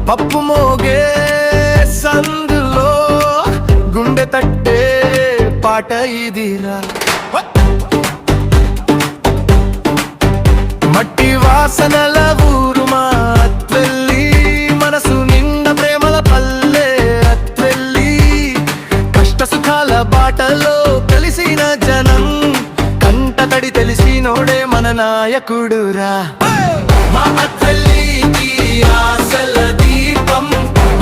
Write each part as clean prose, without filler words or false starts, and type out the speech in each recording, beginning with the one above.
పప్పు మోగే సందులో గుండె తట్టే పాట ఇదిరా. మట్టి వాసనల ఊరు మా అత్వెల్లి, మనసు నిండ ప్రేమల పల్లె అత్వెల్లి. కష్ట సుఖాల బాటలో కలిసిన జనం, కంట తడి తెలిసినోడే మన నాయకుడురా. మా అత్వెల్లికి ఆశల దీపం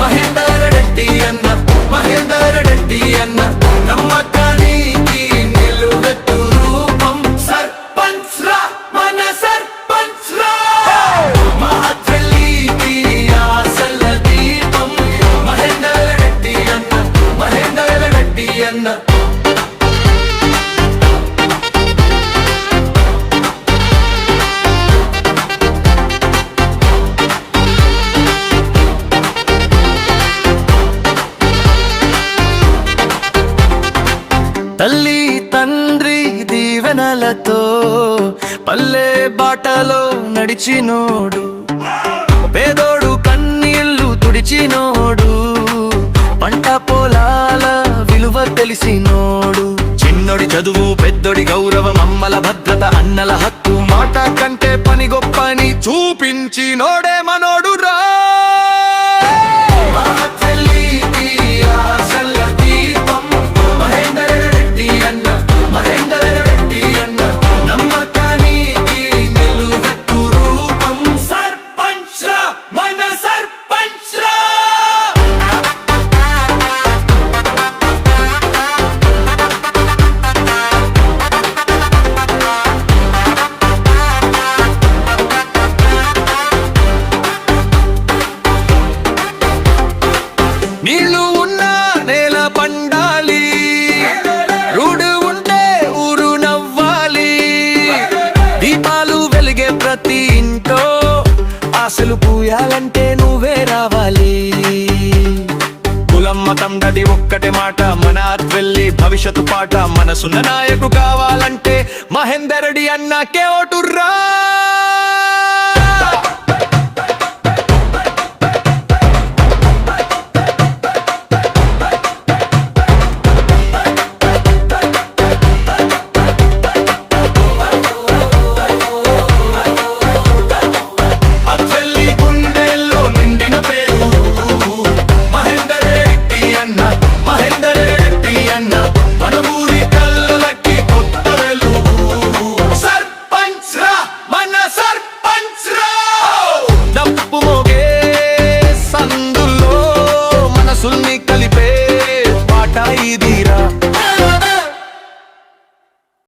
మహేందర్ రెడ్డి అన్న, మహేందర్ రెడ్డి అన్న. నమ్మకానికి నిలువెత్తు రూపం సర్పంచ్ రా, మన సర్పంచ్ రా. మా అత్వెల్లికి ఆశల దీపం మహేందర్ రెడ్డి అన్న, మహేందర్ రెడ్డి అన్న. తల్లి తండ్రి దీవెనలతో పల్లె బాటలో నడిచినోడు, పేదోడు కన్నీళ్లు తుడిచినోడు, పంట పొలాల విలువ తెలిసినోడు. చిన్నోడి చదువు పెద్దోడి గౌరవం, అమ్మల భద్రత అన్నల హక్కు, మాట కంటే పని గొప్పని చూపించినోడే మనోడు రా. నీళ్ళు ఉన్న నేల పండాలి, రూడు ఉంటే ఊరు నవ్వాలి. దీపాలు వెలిగే ప్రతి ఇంట్లో ఆశలు పూయాలంటే నువ్వే రావాలి. కులం మతం దది ఒక్కటే మాట, మన అత్వెల్లి భవిష్యత్తు పాట. మనసున్న నాయకు కావాలంటే మహేందర్ రెడ్డి అన్నకే ఓటుర్రా. డప్పు మోగే సందులో మనసుల్ని